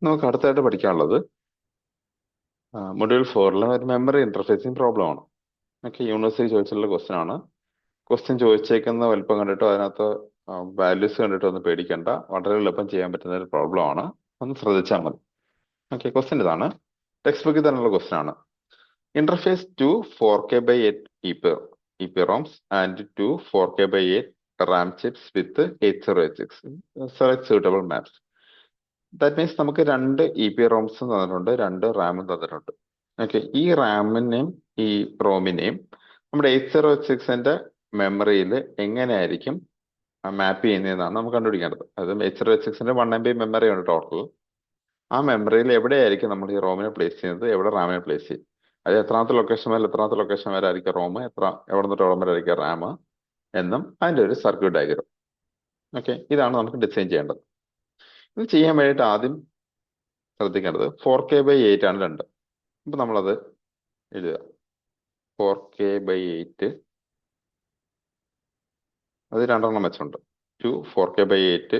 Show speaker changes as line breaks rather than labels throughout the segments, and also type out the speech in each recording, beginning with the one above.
നമുക്ക് അടുത്തായിട്ട് പഠിക്കാനുള്ളത് മൊഡ്യൂൾ 4 ഒരു മെമ്മറി ഇന്റർഫേസിങ് പ്രോബ്ലം ആണ്. ഓക്കെ, യൂണിവേഴ്സിറ്റി ചോദിച്ചിട്ടുള്ള ക്വസ്റ്റ്യൻ ആണ്. ക്വസ്റ്റ്യൻ ചോദിച്ചേക്കുന്ന വലിപ്പം കണ്ടിട്ടോ അതിനകത്ത് വാല്യൂസ് കണ്ടിട്ടോ ഒന്നും പേടിക്കണ്ട. വളരെ എളുപ്പം ചെയ്യാൻ പറ്റുന്ന ഒരു പ്രോബ്ലം ആണ്. ഒന്ന് ശ്രദ്ധിച്ചാൽ മതി. ഓക്കെ, ക്വസ്റ്റ്യൻ ഇതാണ്. ടെക്സ്റ്റ് ബുക്കിൽ തന്നെയുള്ള ക്വസ്റ്റ്യൻ ആണ്. Interface to 4K/8 EPROMs and to 4K/8 RAM chips with 8086. Select suitable maps. That means നമുക്ക് രണ്ട് EPROMs തന്നിട്ടുണ്ട്, രണ്ട് റാമും തന്നിട്ടുണ്ട്. ഓക്കെ, ഈ റാമിനെയും ഈ റോമിനെയും നമ്മുടെ 8086ന്റെ മെമ്മറിയിൽ എങ്ങനെയായിരിക്കും മാപ്പ് ചെയ്യുന്നതെന്നാണ് നമുക്ക് കണ്ടുപിടിക്കേണ്ടത്. അത് 8086ന്റെ 1 MB മെമ്മറി ഉണ്ട് ടോട്ടൽ. ആ മെമ്മറിയിൽ എവിടെയായിരിക്കും നമ്മൾ ഈ റോമിനെ പ്ലേസ് ചെയ്യുന്നത്, എവിടെ റാമിനെ പ്ലേസ് ചെയ്യും, അത് എത്രാമത്തെ ലൊക്കേഷൻ മുതൽ എത്രാമത്തെ ലൊക്കേഷൻ വരെ ആയിരിക്കും റോം, എവിടെ നിന്നിട്ട് എവിടെ വരെ ആയിരിക്കും റാം എന്നും അതിന്റെ ഒരു സർക്യൂട്ട് ഡയഗ്രം. ഓക്കെ, ഇതാണ് നമുക്ക് ഡിസൈൻ ചെയ്യേണ്ടത്. ഇത് ചെയ്യാൻ വേണ്ടിയിട്ട് ആദ്യം ശ്രദ്ധിക്കേണ്ടത് 4K/8 ആണ് രണ്ട്. അപ്പൊ നമ്മളത് എഴുതുക. 4K/8 അത് രണ്ടെണ്ണം വെച്ചുണ്ട്. 4K/8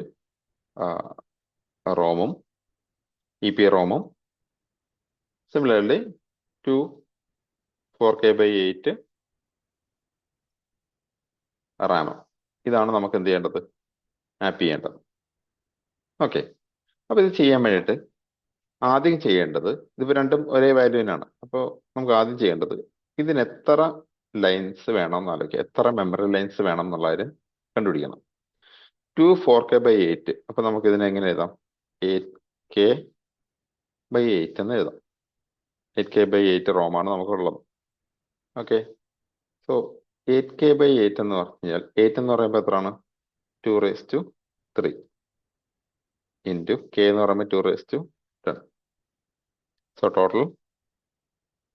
റോമും EPROMും സിമിലർലി 4K/8 റാമും. ഇതാണ് നമുക്ക് എന്ത് ചെയ്യേണ്ടത്, മാപ്പ് ചെയ്യേണ്ടത്. ഓക്കെ, അപ്പൊ ഇത് ചെയ്യാൻ വേണ്ടിയിട്ട് ആദ്യം ചെയ്യേണ്ടത്, ഇതിപ്പോ രണ്ടും ഒരേ വാല്യൂവിനാണ്. അപ്പോൾ നമുക്ക് ആദ്യം ചെയ്യേണ്ടത് ഇതിന് എത്ര ലൈൻസ് വേണം എന്നാലോചിക്കുക, എത്ര മെമ്മറി ലൈൻസ് വേണം എന്നുള്ളതിന് കണ്ടുപിടിക്കണം. 4K/8 അപ്പൊ നമുക്ക് ഇതിനെ എങ്ങനെ എഴുതാം, 8K/8 എന്ന് എഴുതാം. 8K/8 റോമാണ് നമുക്കുള്ളത്. ഓക്കെ, സോ 8K/8 എന്ന് പറഞ്ഞാൽ 8 എന്ന് പറയുമ്പോൾ എത്രയാണ്, 2⁻³ ഇൻറ്റു K എന്ന് പറയുമ്പോൾ 2⁻10. സോ ടോട്ടൽ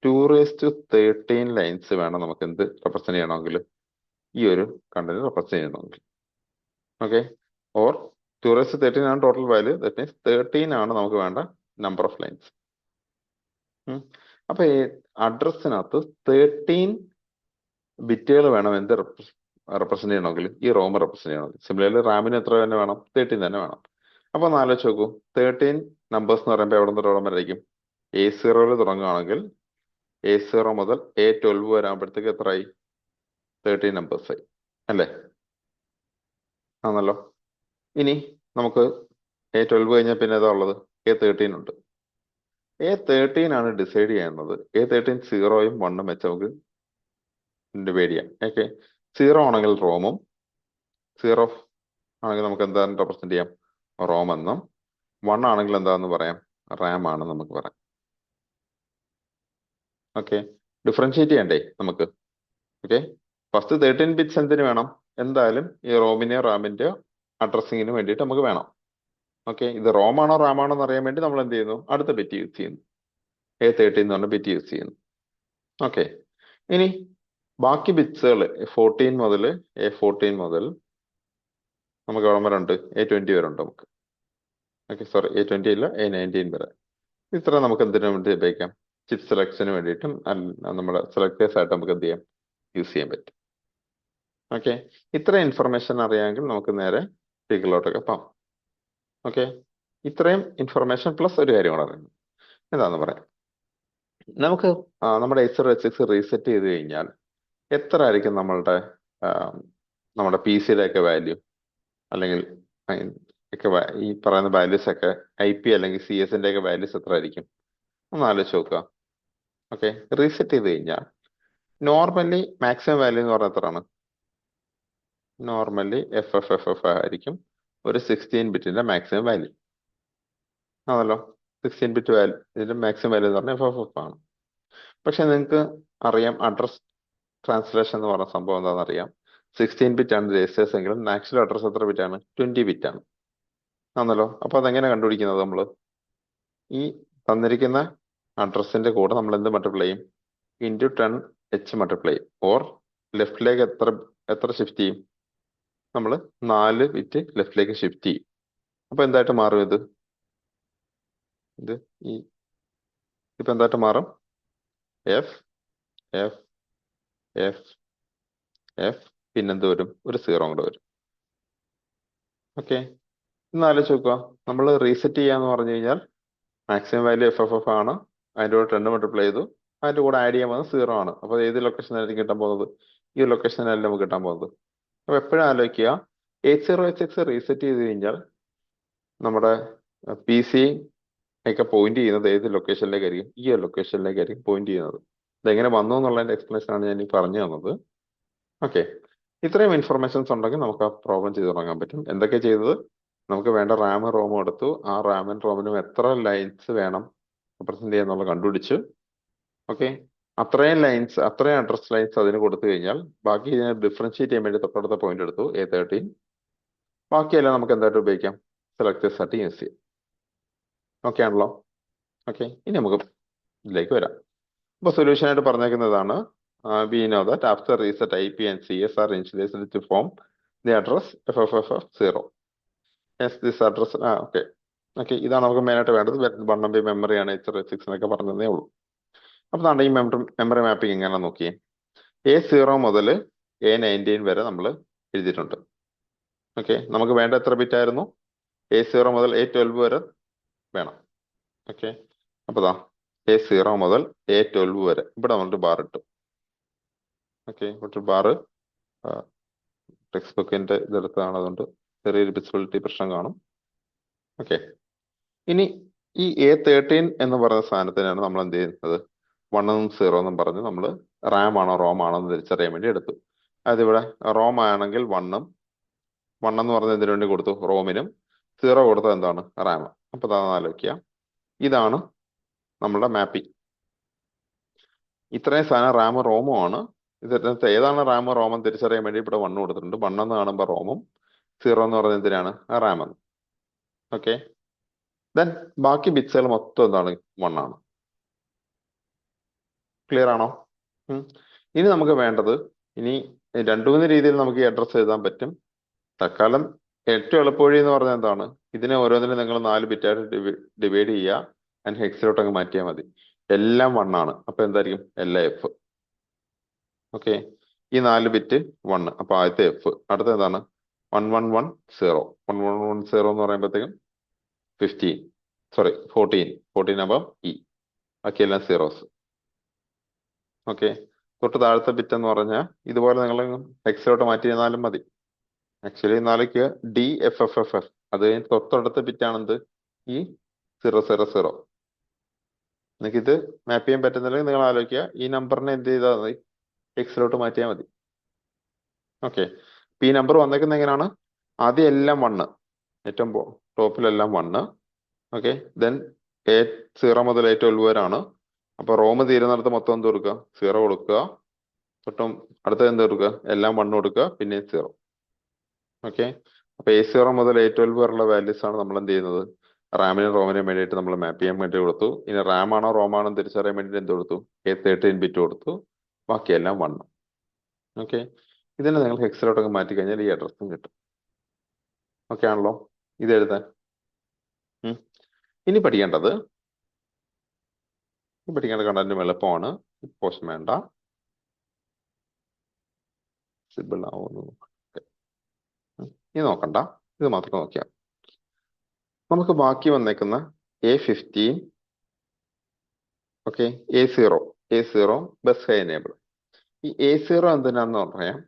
2⁻13 ലൈൻസ് വേണം നമുക്ക് എന്ത് റെപ്രസെന്റ് ചെയ്യണമെങ്കിൽ, ഈ ഒരു കണ്ടന്റ് റെപ്രസെന്റ് ചെയ്യണമെങ്കിൽ. ഓക്കെ, ഓർ 2⁻13 ആണ് ടോട്ടൽ വാല്യൂ. ദാറ്റ് മീൻസ് 13 ആണ് നമുക്ക് വേണ്ട നമ്പർ ഓഫ് ലൈൻസ്. അപ്പൊ ഈ അഡ്രസ്സിനകത്ത് 13 ബിറ്റുകൾ വേണം എന്ത് റെപ്രസെന്റ് ചെയ്യണമെങ്കിൽ, ഈ റോം റെപ്രസെന്റ് ചെയ്യണമെങ്കിൽ. സിമിലർലി റാമിന് എത്ര തന്നെ വേണം, 13 തന്നെ വേണം. അപ്പൊ ഒന്ന് ആലോചിച്ച് നോക്കൂ, 13 നമ്പേഴ്സ് എന്ന് പറയുമ്പോൾ എവിടെ നിന്ന് എവിടെ വരെ ആയിരിക്കും, A0 തുടങ്ങുകയാണെങ്കിൽ A0 മുതൽ A12 വരാകുമ്പോഴത്തേക്ക് എത്രയായി, 13 നമ്പേഴ്സ് ആയി അല്ലേ, ആണല്ലോ. ഇനി നമുക്ക് A12 കഴിഞ്ഞാൽ പിന്നെ ഏതാ ഉള്ളത്, A13 ഉണ്ട്. A13 ആണ് ഡിസൈഡ് ചെയ്യുന്നത്. A13 0യും 1ഉം വെച്ച് നമുക്ക് ഡിവൈഡ് ചെയ്യാം. ഓക്കെ, 0 ആണെങ്കിൽ റോമും, 0 ആണെങ്കിൽ നമുക്ക് എന്താണെന്ന് റെപ്രസെന്റ് ചെയ്യാം, റോം എന്നും. 1 ആണെങ്കിൽ എന്താണെന്ന് പറയാം, റാം ആണ് നമുക്ക് പറയാം. ഓക്കെ, ഡിഫറൻഷിയേറ്റ് ചെയ്യണ്ടേ നമുക്ക്. ഓക്കെ, ഫസ്റ്റ് 13 ബിറ്റ്സ് എന്തിനു വേണം, എന്തായാലും ഈ റോമിന്റെയോ റാമിന്റെയോ അഡ്രസ്സിങ്ങിന് വേണ്ടിയിട്ട് നമുക്ക് വേണം. ഓക്കെ, ഇത് റോം ആണോ റാം ആണോ എന്ന് അറിയാൻ വേണ്ടി നമ്മൾ എന്ത് ചെയ്യുന്നു, അടുത്ത ബിറ്റ് യൂസ് ചെയ്യുന്നു, A13 എന്ന് പറഞ്ഞ ബിറ്റ് യൂസ് ചെയ്യുന്നു. ഓക്കെ, ഇനി ബാക്കി ബിറ്റ്സുകൾ 14 മുതൽ A14 മുതൽ നമുക്ക് എവിടെ വരെ ഉണ്ട്, A20 വരെ ഉണ്ട് നമുക്ക്. ഓക്കെ, സോറി, A20 ഇല്ല, A19 വരെ. ഇത്ര നമുക്ക് എന്തിനു വേണ്ടി ഉപയോഗിക്കാം, ചിപ്പ് സെലക്ഷന് വേണ്ടിയിട്ടും നമ്മുടെ സെലക്ടേഴ്സ് ആയിട്ട് നമുക്ക് എന്ത് ചെയ്യാം, യൂസ് ചെയ്യാൻ പറ്റും. ഓക്കെ, ഇത്ര ഇൻഫർമേഷൻ അറിയാമെങ്കിൽ നമുക്ക് നേരെ ഫിഗറിലോട്ടൊക്കെ പോകാം. ഓക്കെ, ഇത്രയും ഇൻഫർമേഷൻ പ്ലസ് ഒരു കാര്യം കൂടെ അറിയണം. എന്താന്ന് പറയാം, നമുക്ക് നമ്മുടെ 8086 റീസെറ്റ് ചെയ്ത് കഴിഞ്ഞാൽ എത്ര ആയിരിക്കും നമ്മുടെ PC ഒക്കെ വാല്യൂ, അല്ലെങ്കിൽ ഒക്കെ ഈ പറയുന്ന വാല്യൂസ് ഒക്കെ IP അല്ലെങ്കിൽ CS ഒക്കെ വാല്യൂസ് എത്ര ആയിരിക്കും ഒന്ന് ആലോചിച്ച് നോക്കുക. ഓക്കെ, റീസെറ്റ് ചെയ്ത് കഴിഞ്ഞാൽ നോർമലി മാക്സിമം വാല്യൂ എന്ന് പറഞ്ഞാൽ എത്രയാണ്, നോർമലി FFFF ആയിരിക്കും ഒരു 16 ബിറ്റിന്റെ മാക്സിമം വാല്യൂ ആണല്ലോ. 16 ബിറ്റ് വാല്യൂ, ഇതിന്റെ മാക്സിമം വാല്യൂ എന്ന് പറഞ്ഞാൽ FFF ആണ്. പക്ഷെ നിങ്ങൾക്ക് അറിയാം, അഡ്രസ് ട്രാൻസ്ലേഷൻ എന്ന് പറഞ്ഞ സംഭവം എന്താണെന്ന് അറിയാം. 16 ബിറ്റ് ആണ് രജിസ്റ്റേഴ്സ് എങ്കിലും ആക്ച്വൽ അഡ്രസ് എത്ര ബിറ്റ് ആണ്, 20 ബിറ്റ് ആണ് ആണല്ലോ. അപ്പൊ അതെങ്ങനെ കണ്ടുപിടിക്കുന്നത്, നമ്മൾ ഈ തന്നിരിക്കുന്ന അഡ്രസ്സിന്റെ കൂടെ നമ്മൾ എന്ത് മൾട്ടിപ്ലൈ ചെയ്യും, ഇൻറ്റു 10H മൾട്ടിപ്ലൈ ചെയ്യും. ഓർ ലെഫ്റ്റിലേക്ക് എത്ര ഷിഫ്റ്റ് ചെയ്യും, നമ്മൾ 4 ബിറ്റ് ലെഫ്റ്റിലേക്ക് ഷിഫ്റ്റ് ചെയ്യും. അപ്പൊ എന്തായിട്ട് മാറും ഇത് ഇപ്പൊ എന്തായിട്ട് മാറും, F F F F പിന്നെന്ത് വരും, ഒരു 0 കൂടെ വരും. ഓക്കെ, ഒന്ന് ആലോചിച്ച് നോക്കുക, നമ്മൾ റീസെറ്റ് ചെയ്യാന്ന് പറഞ്ഞു കഴിഞ്ഞാൽ മാക്സിമം വാല്യൂ FFF ആണ്. അതിൻ്റെ കൂടെ 10 മൾട്ടിപ്ലൈ ചെയ്തു. അതിൻ്റെ കൂടെ ആഡ് ചെയ്യാൻ പോകുന്നത് 0 ആണ്. അപ്പോൾ ഏത് ലൊക്കേഷനായിരിക്കും കിട്ടാൻ പോകുന്നത്? ഈ ലൊക്കേഷനല്ല നമുക്ക് കിട്ടാൻ പോകുന്നത്. അപ്പോൾ എപ്പോഴും ആലോചിക്കുക, 8086 റീസെറ്റ് ചെയ്ത് കഴിഞ്ഞാൽ നമ്മുടെ PC ഒക്കെ പോയിന്റ് ചെയ്യുന്നത് ഏത് ലൊക്കേഷനിലേക്കായിരിക്കും? ഈ ലൊക്കേഷനിലേക്കായിരിക്കും പോയിന്റ് ചെയ്യുന്നത്. ഇതെങ്ങനെ വന്നു എന്നുള്ളതിന്റെ എക്സ്പ്ലനേഷൻ ആണ് ഞാൻ ഈ പറഞ്ഞു തന്നത്. ഓക്കെ, ഇത്രയും ഇൻഫർമേഷൻസ് ഉണ്ടെങ്കിൽ നമുക്ക് ആ പ്രോബ്ലം ചെയ്ത് തുടങ്ങാൻ പറ്റും. എന്തൊക്കെ ചെയ്തത്? നമുക്ക് വേണ്ട റാമും റോമും എടുത്തു. ആ റാമും റോമിനും എത്ര ലൈൻസ് വേണം റെപ്രസെന്റ് ചെയ്യാന്നുള്ളത് കണ്ടുപിടിച്ചു. ഓക്കെ, അത്രയും ലൈൻസ്, അത്രയും അഡ്രസ് ലൈൻസ് അതിന് കൊടുത്തു കഴിഞ്ഞാൽ ബാക്കി ഇതിനെ ഡിഫറൻഷിയേറ്റ് ചെയ്യാൻ വേണ്ടി തൊട്ടടുത്ത പോയിന്റ് എടുത്തു, A13. ബാക്കിയെല്ലാം നമുക്ക് എന്തായിട്ട് ഉപയോഗിക്കാം? സെലക്ട് ആയിട്ട് യൂസ് ചെയ്യാം. ഓക്കെ ആണല്ലോ? ഓക്കെ, ഇനി നമുക്ക് ഇതിലേക്ക് വരാം. അപ്പോൾ സൊല്യൂഷൻ ആയിട്ട് പറഞ്ഞേക്കുന്നതാണ്, we know that after reset IP and CS are initialized to form the address FFFF0. Yes, this address, okay okay, ഇതാണ് നമുക്ക് മെയിനായിട്ട് വേണ്ടത്. 1 MB മെമ്മറിയാണ് H6 എന്നൊക്കെ പറഞ്ഞതേ ഉള്ളൂ. അപ്പോൾ നമ്മുടെ ഈ മെമ്മറി മാപ്പിംഗ് എങ്ങനെ നോക്കിയേ? A0 മുതൽ A19 വരെ നമ്മൾ എഴുതിയിട്ടുണ്ട്. ഓക്കെ, നമുക്ക് വേണ്ട എത്ര ബിറ്റ് ആയിരുന്നു? A0 മുതൽ A12 വരെ വേണം. ഓക്കെ, അപ്പോൾ A0 മുതൽ A12 വരെ ഇവിടെ നമ്മളൊരു ബാർ ഇട്ടു. ഓക്കെ, ഇവിടെ ബാറ് ടെക്സ്റ്റ് ബുക്കിന്റെ ഇതെടുത്താണ്, അതുകൊണ്ട് ചെറിയൊരു വിസിബിലിറ്റി പ്രശ്നം കാണും. ഓക്കെ, ഇനി ഈ A13 എന്ന് പറയുന്ന സാധനത്തിനാണ് നമ്മൾ എന്ത് ചെയ്യുന്നത്? 1 എന്നും 0 എന്നും പറഞ്ഞ് നമ്മൾ റാം ആണോ റോം ആണോ എന്ന് തിരിച്ചറിയാൻ വേണ്ടി എടുത്തു. അതായത് ഇവിടെ റോം ആണെങ്കിൽ 1 എന്ന് പറഞ്ഞ എന്തിനു വേണ്ടി കൊടുത്തു? റോമിനും. 0 കൊടുത്തത് എന്താണ്? റാം. അപ്പൊ അതാണ് ആലോചിക്കുക, ഇതാണ് നമ്മളുടെ മാപ്പിംഗ്. ഇത്രയും സാധനം റാമും റോമും ആണ്. ഇതിനകത്ത് ഏതാണ് റാമും റോമും തിരിച്ചറിയാൻ വേണ്ടി ഇവിടെ 1 കൊടുത്തിട്ടുണ്ട്. 1 എന്ന് കാണുമ്പോൾ റോമും, 0 എന്ന് പറയുന്നത് എന്തിനാണ്? റാം എന്ന്. ഓക്കെ, ദെൻ ബാക്കി ബിറ്റ്സുകൾ മൊത്തം എന്താണ്? 1 ആണ്. ക്ലിയർ ആണോ? ഇനി നമുക്ക് വേണ്ടത്, ഇനി 2-3 രീതിയിൽ നമുക്ക് ഈ അഡ്രസ്സ് എഴുതാൻ പറ്റും. തൽക്കാലം ഏറ്റവും എളുപ്പവഴി എന്ന് പറഞ്ഞാൽ എന്താണ്? ഇതിനെ ഓരോന്നിനും നിങ്ങൾ 4 ബിറ്റായിട്ട് ഡിവൈഡ് ചെയ്യുക, ആൻഡ് ഹെക്സിലോട്ട് അങ്ങ് മാറ്റിയാൽ മതി. എല്ലാം 1 ആണ്. അപ്പൊ എന്തായിരിക്കും? എല്ലാ F. ഓക്കെ, ഈ 4 ബിറ്റ് 1. അപ്പൊ ആദ്യത്തെ F. അടുത്ത എന്താണ്? 1110. 1110 എന്ന് പറയുമ്പോഴത്തേക്കും 14 ആകുമ്പോൾ E. ബാക്കിയെല്ലാം സീറോസ്. ഓക്കെ, തൊട്ട് താഴത്തെ ബിറ്റ് എന്ന് പറഞ്ഞാൽ ഇതുപോലെ നിങ്ങൾ ഹെക്സിലോട്ട് മാറ്റി ചെയ്താലും മതി. ആക്ച്വലി 4ക്ക് DFFFF. അത് കഴിഞ്ഞ് തൊട്ടടുത്ത ബിറ്റാണ് എന്ത്? ഈ 000. നിങ്ങൾക്ക് ഇത് മാപ്പ് ചെയ്യാൻ പറ്റുന്നില്ലെങ്കിൽ നിങ്ങൾ ആലോചിക്കുക, ഈ നമ്പറിനെ എന്ത് ചെയ്താൽ മതി? എക്സിലോട്ട് മാറ്റിയാൽ മതി. ഓക്കെ, ഈ നമ്പർ വന്നേക്കുന്നത് എങ്ങനെയാണ്? ആദ്യം എല്ലാം 1, ഏറ്റവും ടോപ്പിലെല്ലാം 1. ഓക്കെ, ദെൻ A0 മുതൽ A12 വരെയാണ്. അപ്പൊ റോം തീരുന്നിടത്ത് മൊത്തം എന്ത് കൊടുക്കുക? 0 കൊടുക്കുക. തൊട്ടും അടുത്തത് എന്ത് കൊടുക്കുക? എല്ലാം 1 കൊടുക്കുക, പിന്നെ 0. ഓക്കെ, അപ്പൊ A0 മുതൽ A12 വരെയുള്ള വാല്യൂസ് ആണ് നമ്മൾ എന്ത് ചെയ്യുന്നത്? റാമിനും റോമിനും വേണ്ടിയിട്ട് നമ്മൾ മാപ്പ് ചെയ്യാൻ വേണ്ടി കൊടുത്തു. ഇനി റാം ആണോ റോം ആണോ തിരിച്ചറിയാൻ വേണ്ടിയിട്ട് എന്ത് കൊടുത്തു? A13 ബിറ്റ് കൊടുത്തു. ബാക്കിയെല്ലാം 1. ഓക്കെ, ഇതിനെ നിങ്ങൾ ഹെക്സിലോട്ടൊക്കെ മാറ്റി കഴിഞ്ഞാൽ ഈ അഡ്രസ്സും കിട്ടും. ഓക്കെ ആണല്ലോ? ഇത് എഴുതാൻ ഇനി പഠിക്കേണ്ട കണ്ടന്റും എളുപ്പമാണ്. പോഷൻ വേണ്ട, സിബിൾ ആവുന്നു. ഇനി നോക്കണ്ട, ഇത് മാത്രം നോക്കിയാൽ നമുക്ക് ബാക്കി വന്നേക്കുന്ന A15. Okay, A0 bus high enable. ഈ A0 എന്തിനാന്ന് പറയാം,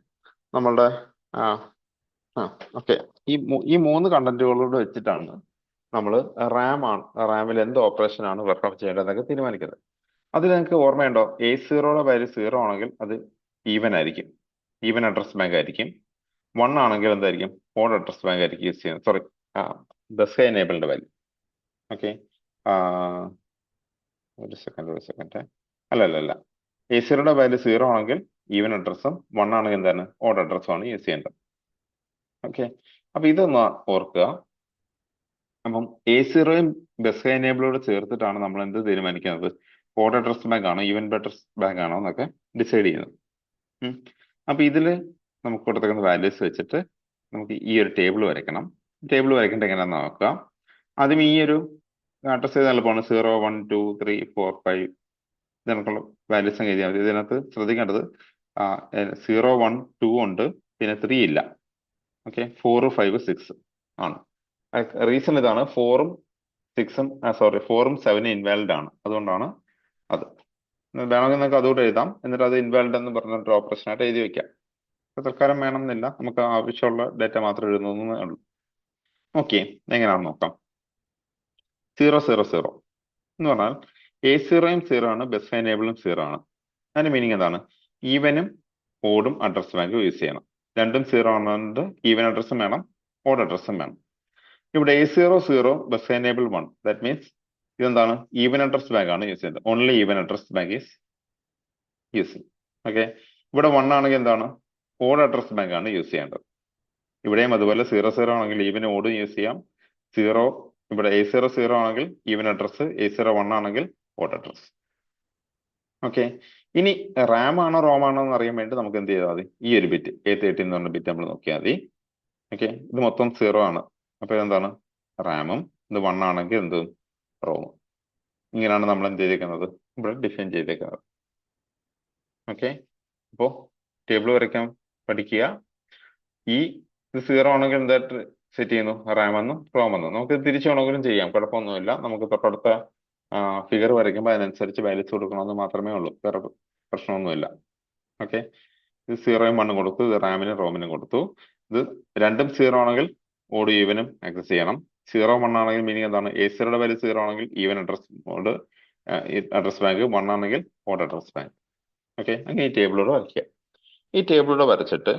നമ്മളുടെ ഓക്കെ, ഈ 3 കണ്ടന്റുകളോട് വെച്ചിട്ടാണ് നമ്മൾ റാമിൽ എന്ത് ഓപ്പറേഷൻ ആണ് പെർഫോം ചെയ്യേണ്ടതെന്നൊക്കെ തീരുമാനിക്കുന്നത്. അതിൽ നിങ്ങൾക്ക് ഓർമ്മയുണ്ടോ? A0യുടെ വാല്യൂ 0 ആണെങ്കിൽ അത് ഈവൻ ആയിരിക്കും, ഈവൻ അഡ്രസ് ബാങ്ക് ആയിരിക്കും. 1 ആണെങ്കിൽ എന്തായിരിക്കും? ഓഡ് അഡ്രസ് ബാങ്ക് ആയിരിക്കും യൂസ് ചെയ്യുന്നത്. സോറി, ബസ് എനേബിളിന്റെ വാല്യൂ. ഓക്കെ, ഒരു സെക്കൻഡ്. അല്ല, A0യുടെ വാല്യൂ 0 ആണെങ്കിൽ ഈവൻ അഡ്രസ്സും, 1 ആണെങ്കിൽ എന്താണ്? ഓഡ് അഡ്രസ്സും ആണ് യൂസ് ചെയ്യേണ്ടത്. ഓക്കെ, അപ്പൊ ഇതൊന്ന് ഓർക്കുക. അപ്പം A0യും ബസ് എനേബിളോട് ചേർത്തിട്ടാണ് നമ്മൾ എന്ത് തീരുമാനിക്കുന്നത്? ഓഡ് അഡ്രസ് ബാങ്ക് ആണോ ഈവൻ അഡ്രസ് ബാങ്ക് ആണോ എന്നൊക്കെ ഡിസൈഡ് ചെയ്യുന്നത്. അപ്പൊ ഇതില് നമുക്ക് കൊടുത്തേക്കുന്ന വാല്യൂസ് വെച്ചിട്ട് നമുക്ക് ഈ ഒരു ടേബിൾ വരയ്ക്കണം. ടേബിൾ വരയ്ക്കേണ്ട എങ്ങനെയാണെന്ന് നോക്കാം. ആദ്യം ഈ ഒരു അഡ്രസ് ചെയ്ത് എളുപ്പമാണ്. 0, 1, 2, 3, 4, 5 ഇതിനൊക്കെയുള്ള വാല്യൂസ് അങ്ങ് എഴുതിയാൽ മതി. ഇതിനകത്ത് ശ്രദ്ധിക്കേണ്ടത് 0, 1, 2 ഉണ്ട്, പിന്നെ 3 ഇല്ല. ഓക്കെ, 4, 5, 6 ആണ്. റീസൺ ഇതാണ്. 4ഉം 6ഉം സോറി 4ഉം 7ഉം ഇൻവാലിഡ് ആണ്. അതുകൊണ്ടാണ് അത്. വേണമെങ്കിൽ നിങ്ങൾക്ക് അതുകൂടെ എഴുതാം. എന്നിട്ട് അത് ഇൻവാലിഡ് എന്ന് പറഞ്ഞിട്ട് ഓപ്പറേഷൻ ആയിട്ട് എഴുതി വെക്കാം. തൽക്കാലം വേണമെന്നില്ല, നമുക്ക് ആവശ്യമുള്ള ഡേറ്റ മാത്രം എഴുതുന്നേ ഉള്ളൂ. ഓക്കെ, എങ്ങനെയാണെന്ന് നോക്കാം. 0 0 0 എന്ന് പറഞ്ഞാൽ A0യും 0 ആണ്, ബെസ്റ്റ് എനേബിളും 0 ആണ്. അതിന്റെ മീനിങ് എന്താണ്? ഈവനും ഓടും അഡ്രസ് ബാങ്ക് യൂസ് ചെയ്യണം. രണ്ടും 0 ആണെന്നുണ്ട് ഈവൻ അഡ്രസ്സും വേണം, ഓഡ് അഡ്രസ്സും വേണം. ഇവിടെ A0 0 best enable 1, that means ഇതെന്താണ്? ഈവൻ അഡ്രസ് ബാങ്ക് ആണ് യൂസ് ചെയ്യുന്നത്. Only even address bank is using. Okay, ഇവിടെ 1 ആണെങ്കിൽ എന്താണ്? ഓഡ് അഡ്രസ് ബാങ്ക് ആണ് യൂസ് ചെയ്യേണ്ടത്. ഇവിടെയും അതുപോലെ 0 0 ആണെങ്കിൽ ഈവൻ ഓടും യൂസ് ചെയ്യാം. 0 ഇവിടെ A0 0 ആണെങ്കിൽ ഈവൻ അഡ്രസ്, A0 1 ആണെങ്കിൽ ഓഡ് അഡ്രസ്. ഓക്കെ, ഇനി റാം ആണോ റോം ആണോ എന്ന് അറിയാൻ വേണ്ടി നമുക്ക് എന്ത് ചെയ്താൽ മതി? ഈ ഒരു ബിറ്റ് A13 എന്ന് പറഞ്ഞ ബിറ്റ് നമ്മൾ നോക്കിയാൽ മതി. ഓക്കെ, ഇത് മൊത്തം 0 ആണ്. അപ്പൊ ഇതെന്താണ്? റാമും. ഇത് 1 ആണെങ്കിൽ എന്ത്? റോമും. ഇങ്ങനെയാണ് നമ്മൾ എന്ത് ചെയ്തേക്കുന്നത്? ഇവിടെ ഡിഫൈൻ ചെയ്തേക്കുന്നത്. ഓക്കെ, അപ്പോ ടേബിൾ വരയ്ക്കാൻ പഠിക്കുക. ഈ ഇത് 0 ആണെങ്കിൽ എന്തായിട്ട് സെറ്റ് ചെയ്യുന്നു? റാം എന്നും റോം എന്നും. നമുക്ക് തിരിച്ചു വേണമെങ്കിലും ചെയ്യാം, കുഴപ്പമൊന്നുമില്ല. നമുക്ക് തൊട്ടടുത്ത ഫിഗർ വരയ്ക്കുമ്പോൾ അതിനനുസരിച്ച് വാല്യൂസ് കൊടുക്കണമെന്ന് മാത്രമേ ഉള്ളൂ, വേറെ പ്രശ്നമൊന്നുമില്ല. ഓക്കെ, ഇത് 0യും 1ഉം കൊടുത്തു, ഇത് റാമിനും റോമിനും കൊടുത്തു. ഇത് രണ്ടും 0 ആണെങ്കിൽ ഓഡ് ഈവനും ആക്സസ് ചെയ്യണം. 0 1 ആണെങ്കിൽ മീനിങ് എന്താണ്? A0യുടെ വാല്യൂ 0 ആണെങ്കിൽ even address odd address bank, 1 ആണെങ്കിൽ ഓഡ് അഡ്രസ് ബാങ്ക്. ഓക്കെ, അങ്ങനെ ഈ ടേബിളോട് വരയ്ക്കുക. ഈ ടേബിളോട് വരച്ചിട്ട്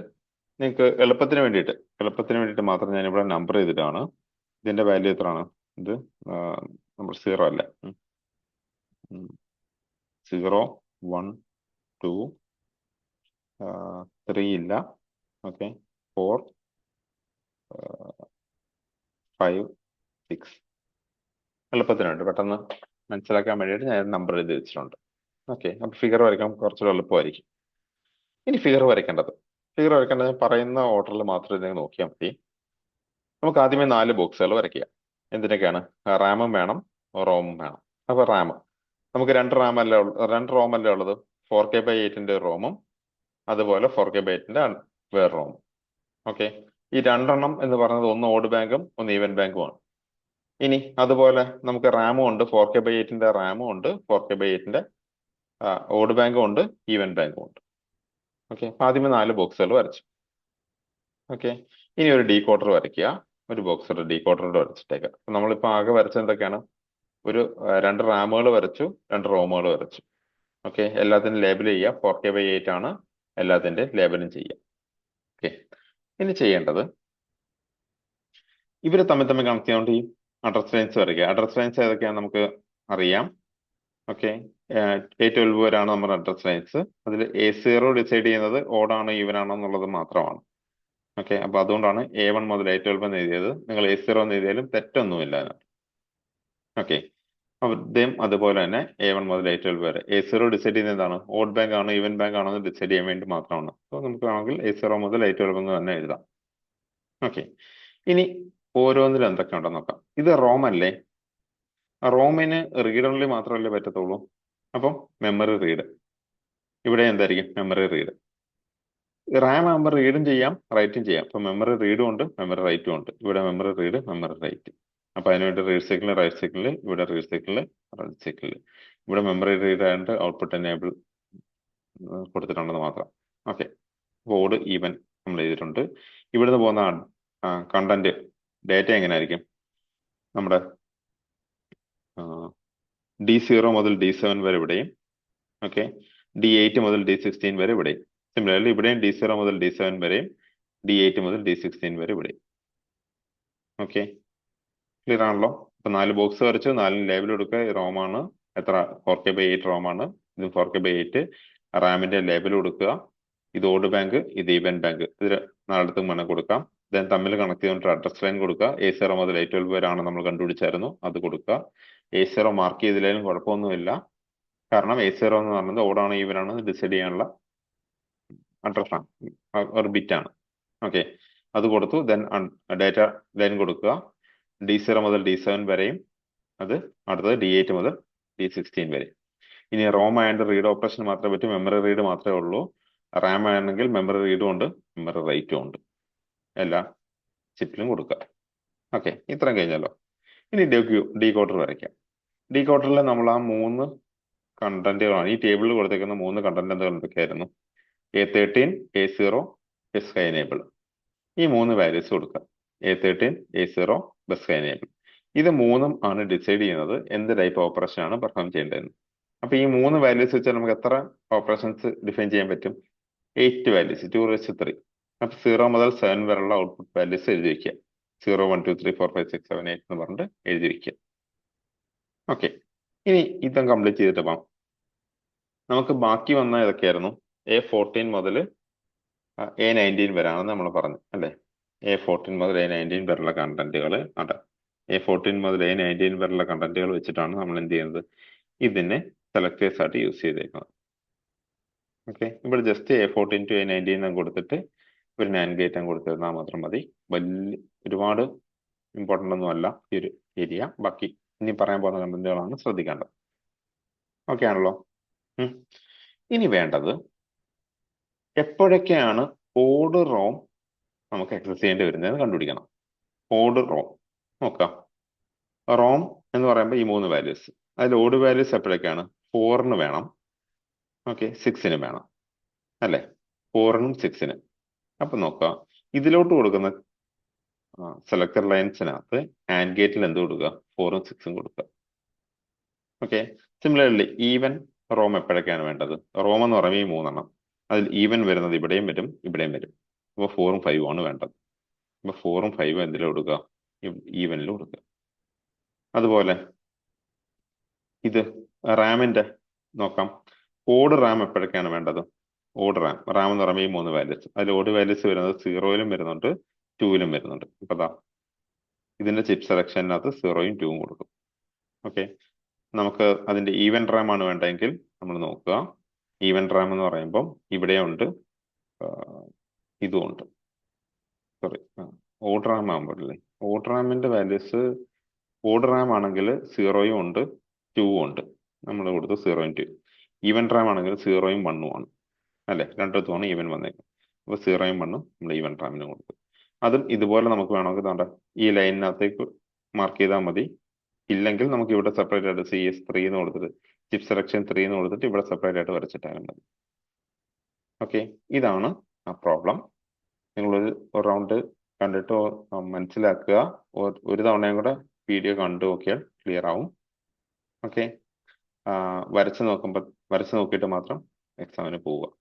നിങ്ങൾക്ക് എളുപ്പത്തിന് വേണ്ടിയിട്ട് മാത്രം ഞാനിവിടെ നമ്പർ ചെയ്തിട്ടാണ്. ഇതിന്റെ വാല്യൂ എത്രയാണ്? ഇത് നമ്പർ 0 അല്ല. 0 1 2 3 ഇല്ല. ഓക്കെ, 4 5 6. എളുപ്പത്തിന് വേണ്ടി പെട്ടെന്ന് മനസ്സിലാക്കാൻ വേണ്ടിയിട്ട് ഞാൻ നമ്പർ എഴുതി വെച്ചിട്ടുണ്ട്. ഓക്കെ, അപ്പൊ ഫിഗർ വരയ്ക്കാൻ കുറച്ചുകൂടെ എളുപ്പമായിരിക്കും. ഇനി ഫിഗർ വരയ്ക്കേണ്ടത് ഞാൻ പറയുന്ന ഓർഡറിൽ മാത്രം നിങ്ങൾ നോക്കിയാൽ മതി. നമുക്ക് ആദ്യമേ 4 ബോക്സുകൾ വരയ്ക്കുക. എന്തിനൊക്കെയാണ്? റാമും വേണം, റോമും വേണം. അപ്പൊ റാം നമുക്ക് 2 റോം അല്ലേ ഉള്ളത്? 4K/8ന്റെ റോമും അതുപോലെ 4K/8ന്റെ വേറെ റോമും. ഓക്കെ, ഈ 2 എണ്ണം എന്ന് പറയുന്നത് ഒന്ന് ഓഡ് ബാങ്കും ഒന്ന് ഈവൻ ബാങ്കുമാണ്. ഇനി അതുപോലെ നമുക്ക് റാമും ഉണ്ട്, 4K/8ന്റെ റാമും ഉണ്ട്, 4K/8ന്റെ ഓഡ് ബാങ്കും ഉണ്ട്, ഈവൻ ബാങ്കും ഉണ്ട്. ഓക്കെ, ആദ്യമേ 4 ബോക്സുകൾ വരച്ചു. ഓക്കെ, ഇനി ഒരു ഡീകോഡർ വരയ്ക്കുക. ഒരു ബോക്സ് ഡീകോഡർ വരച്ചിട്ടേക്കാം. നമ്മളിപ്പോ ആകെ വരച്ചത് എന്തൊക്കെയാണ്? ഒരു 2 റാമുകൾ വരച്ചു, 2 റോമുകൾ വരച്ചു. ഓക്കെ, എല്ലാത്തിനും ലേബൽ ചെയ്യുക. 4K/8 ആണ്, എല്ലാത്തിന്റെ ലേബലും ചെയ്യുക. ഓക്കെ, ഇനി ചെയ്യേണ്ടത് ഇവരെ തമ്മിൽ കണക്ട് ചെയ്യാണ്ട് ഈ അഡ്രസ് ലൈൻസ് വരയ്ക്കുക. അഡ്രസ് ലൈൻസ് ഏതൊക്കെയാണ് നമുക്ക് അറിയാം. ഓക്കെ, A12 വരെയാണ് നമ്മുടെ അഡ്രസ് ലൈൻസ്. അതിൽ A0 ഡിസൈഡ് ചെയ്യുന്നത് ഓടാണോ ഈവൻ ആണോ എന്നുള്ളത് മാത്രമാണ്. ഓക്കെ, അപ്പൊ അതുകൊണ്ടാണ് A1 മുതൽ A12 എന്ന് എഴുതിയത്. നിങ്ങൾ A0 എന്ന് എഴുതിയാലും തെറ്റൊന്നുമില്ല അതിനകത്ത്. ഓക്കെ, ഇതേം അതുപോലെ തന്നെ A1 മുതൽ A12 വരെ. A0 ഡിസൈഡ് ചെയ്യുന്നത് എന്താണ്? ഓഡ് ബാങ്ക് ആണോ ഈവൻ ബാങ്ക് ആണോ എന്ന് ഡിസൈഡ് ചെയ്യാൻ വേണ്ടി മാത്രമാണ്. അപ്പോൾ നമുക്ക് വേണമെങ്കിൽ A0 മുതൽ A12 എന്ന് തന്നെ എഴുതാം. ഓക്കെ, ഇനി ഓരോന്നിലും എന്തൊക്കെ ഉണ്ടെന്ന് നോക്കാം. ഇത് റോം അല്ലേ? റോമിന് റീഡ് ഓൺലി മാത്രമല്ലേ പറ്റത്തുള്ളൂ. അപ്പം മെമ്മറി റീഡ് ഇവിടെ എന്തായിരിക്കും? Memory read. റാം ആകുമ്പോൾ റീഡും ചെയ്യാം റൈറ്റും ചെയ്യാം. അപ്പൊ മെമ്മറി റീഡും ഉണ്ട്, മെമ്മറി റൈറ്റും ഉണ്ട്. ഇവിടെ മെമ്മറി റീഡ്, മെമ്മറി റൈറ്റ്. അപ്പൊ അതിനുവേണ്ടി റീഡ് സൈക്കിളിൽ റൈറ്റ് സൈക്കിളിൽ, ഇവിടെ റീഡ് സൈക്കിളിൽ റൈറ്റ് സൈക്കിളിൽ. ഇവിടെ memory read and output enable കൊടുത്തിട്ടുണ്ടെന്ന് മാത്രം. ഓക്കെ, ഓഡ് ഈവൻ നമ്മൾ ചെയ്തിട്ടുണ്ട്. ഇവിടുന്ന് പോകുന്ന കണ്ടന്റ് ഡേറ്റ എങ്ങനെയായിരിക്കും? നമ്മുടെ D0 മുതൽ D7 വരെ ഇവിടെയും, ഓക്കെ, D8 മുതൽ D16 വരെ ഇവിടെയും. സിമിലർലി ഇവിടെയും D0 മുതൽ D7 വരെയും, D8 മുതൽ D16 വരെ ഇവിടെയും. ഓക്കെ, ക്ലിയർ ആണല്ലോ? അപ്പൊ 4 ബോക്സ് വരച്ചു, 4 ലേബൽ കൊടുക്കുക. റോമാണ് എത്ര? 4K/8 റോമാണ്. ഇത് 4K/8. റാമിന്റെ ലേബൽ കൊടുക്കുക. ഇത് ഓഡ് ബാങ്ക്, ഇത് ഈവൻ ബാങ്ക്. ഇത് 4 വേണം കൊടുക്കാം. ദെൻ തമ്മിൽ കണക്ട് ചെയ്തുകൊണ്ട് അഡ്രസ് ലൈൻ കൊടുക്കുക. A0 മുതൽ A12 വരെ ആണ് നമ്മൾ കണ്ടുപിടിച്ചായിരുന്നു, അത് കൊടുക്കുക. A0 മാർക്ക് ചെയ്തില്ലെങ്കിലും കുഴപ്പമൊന്നുമില്ല, കാരണം A0 എന്ന് പറയുന്നത് ഓടാണോ ഈവൻ ആണോ ഡിസൈഡ് ചെയ്യാനുള്ള അഡ്രസ്സാണ്, ഒരു ബിറ്റാണ്. ഓക്കെ, അത് കൊടുത്തു. ദെൻ ഡേറ്റ ലൈൻ കൊടുക്കുക. D0 മുതൽ D7 വരെയും, അത് അടുത്തത് D8 മുതൽ D16 വരെ. ഇനി റോം ആയതുകൊണ്ട് റീഡ് ഓപ്പറേഷൻ മാത്രമേ പറ്റൂ, മെമ്മറി റീഡ് മാത്രമേ ഉള്ളൂ. റാം ആണെങ്കിൽ മെമ്മറി റീഡും ഉണ്ട്, മെമ്മറി റൈറ്റും ഉണ്ട്. എല്ലാ ചിപ്പിലും കൊടുക്കുക. ഓക്കെ, ഇത്രയും കഴിഞ്ഞല്ലോ. ഇനി ഡീകോഡർ വരയ്ക്കാം. ഡീകോഡറിൽ നമ്മൾ ആ 3 കണ്ടന്റുകളാണ് ഈ ടേബിളിൽ കൊടുത്തേക്കുന്ന 3 കണ്ടന്റ് എന്തൊക്കെയായിരുന്നു? A13, A0, bus high enable. ഈ 3 വാല്യൂസ് കൊടുക്കുക. A13, A0, bus high enable. ഇത് 3ഉം ആണ് ഡിസൈഡ് ചെയ്യുന്നത് എന്ത് ടൈപ്പ് ഓപ്പറേഷൻ ആണ് പെർഫോം ചെയ്യേണ്ടതെന്ന്. അപ്പൊ ഈ 3 വാല്യൂസ് വെച്ചാൽ നമുക്ക് എത്ര ഓപ്പറേഷൻസ് ഡിഫൈൻ ചെയ്യാൻ പറ്റും? 8 വാല്യൂസ്, 2⁻3. അപ്പൊ 0 മുതൽ 7 വരെയുള്ള ഔട്ട്പുട്ട് വാല്യൂസ് എഴുതി വെക്കുക. 0, 1, 2, 3, 4, 5, 6, 7, 8 എന്ന് പറഞ്ഞിട്ട് എഴുതി വെക്കുക. ഓക്കെ, ഇനി ഇതും കംപ്ലീറ്റ് ചെയ്തിട്ട് പോകാം. നമുക്ക് ബാക്കി വന്ന ഏതൊക്കെയായിരുന്നു? A14 മുതൽ A19 വരെയാണെന്ന് നമ്മൾ പറഞ്ഞു അല്ലെ? A14 മുതൽ A19 വരെയുള്ള കണ്ടന്റുകൾ അതെ. A14 മുതൽ A19 വരെയുള്ള കണ്ടന്റുകൾ വെച്ചിട്ടാണ് നമ്മൾ എന്ത് ചെയ്യുന്നത്? ഇതിനെ സെലക്ടേഴ്സ് ആയിട്ട് യൂസ് ചെയ്തേക്കുന്നത്. ഓക്കെ, ഇവിടെ ജസ്റ്റ് A14 to A19 കൊടുത്തിട്ട് ഒരു NAND ഗേറ്റ് കൊടുത്തിരുന്നാൽ മാത്രം മതി. വലിയ ഒരുപാട് ഇമ്പോർട്ടൻ്റ് ഒന്നും അല്ല ഈ ഒരു ഏരിയ. ബാക്കി ഇനി പറയാൻ പോകുന്ന കണ്ടന്റുകളാണ് ശ്രദ്ധിക്കേണ്ടത്. ഓക്കെ ആണല്ലോ? ഇനി വേണ്ടത് എപ്പോഴൊക്കെയാണ് ഓഡ് റോം നമുക്ക് ആക്സസ് ചെയ്യേണ്ടി വരുന്നതെന്ന് കണ്ടുപിടിക്കണം. ഓഡ് റോം നോക്കാം. റോം എന്ന് പറയുമ്പോൾ ഈ 3 വാല്യൂസ്, അതിൽ ഓഡ് വാല്യൂസ് എപ്പോഴൊക്കെയാണ്? 4ന് വേണം, ഓക്കെ, 6ന് വേണം അല്ലെ? 4നും 6നും. അപ്പൊ നോക്കാം, ഇതിലോട്ട് കൊടുക്കുന്ന സെലക്ടർ ലൈൻസിനകത്ത് ആൻഡ് ഗേറ്റിൽ എന്ത് കൊടുക്കുക? 4ഉം 6ഉം കൊടുക്കുക. ഓക്കെ, സിമിലർലി ഈവൻ റോം എപ്പോഴൊക്കെയാണ് വേണ്ടത്? റോം എന്ന് പറയുമ്പോൾ ഈ 3എണ്ണം, അതിൽ ഈവൻ വരുന്നത് ഇവിടെയും വരും ഇവിടെയും വരും. അപ്പൊ 4ഉം 5ഉം ആണ് വേണ്ടത്. അപ്പൊ 4ഉം 5ഉം എന്തിൽ കൊടുക്കുക? ഈവനിൽ കൊടുക്കുക. അതുപോലെ ഇത് റാമിന്റെ നോക്കാം. ഓഡ് റാം എപ്പോഴൊക്കെയാണ് വേണ്ടത്? ഓഡ് റാം എന്ന് പറയുമ്പോൾ ഈ 3 വാല്യൂസ്, അതിൽ ഓഡ് വാല്യൂസ് വരുന്നത് 0യിലും വരുന്നുണ്ട് 2യിലും വരുന്നുണ്ട്. ഇപ്പൊ ദാ ഇതിന്റെ ചിപ്പ് സെലക്ഷനകത്ത് 0യും 2ഉം കൊടുക്കും. ഓക്കെ, നമുക്ക് അതിന്റെ ഈവൻ റാം ആണ് വേണ്ടതെങ്കിൽ നമ്മൾ നോക്കുക. ഈവൻ റാം എന്ന് പറയുമ്പോൾ ഇവിടെയുണ്ട് ഇതുമുണ്ട്. സോറി, ഓഡ് റാം ആകുമ്പോഴല്ലേ? ഓഡ് റാമിന്റെ വാല്യൂസ് ഓഡ് റാം ആണെങ്കിൽ 0യും ഉണ്ട് 2ഉം ഉണ്ട്. നമ്മൾ കൊടുത്ത് 0യും 2. ഈവൻ റാം ആണെങ്കിൽ 0യും 1ഉം ആണ് അല്ലെ? രണ്ടിടത്തുമാണ് ഈവൻ വന്നേക്കുന്നത്. അപ്പൊ 0യും 1ഉം നമ്മൾ ഈവൻ റാമിന് കൊടുക്കും. അതും ഇതുപോലെ നമുക്ക് വേണമെങ്കിൽ വേണ്ട ഈ ലൈനിനകത്തേക്ക് മാർക്ക് ചെയ്താൽ മതി. ഇല്ലെങ്കിൽ നമുക്ക് ഇവിടെ സെപ്പറേറ്റ് ആയിട്ട് CS3 എന്ന് കൊടുത്തിട്ട് ചിപ്പ് സെലക്ഷൻ 3 എന്ന് കൊടുത്തിട്ട് ഇവിടെ സെപ്പറേറ്റ് ആയിട്ട് വരച്ചിട്ടാലും മതി. ഓക്കെ, ഇതാണ് ആ പ്രോബ്ലം. നിങ്ങളൊരു റൗണ്ട് കണ്ടിട്ട് മനസ്സിലാക്കുക. ഒരു തവണയും കൂടെ വീഡിയോ കണ്ടു നോക്കിയാൽ ക്ലിയർ ആവും. ഓക്കെ, വരച്ച് നോക്കിയിട്ട് മാത്രം എക്സാമിന് പോവുക.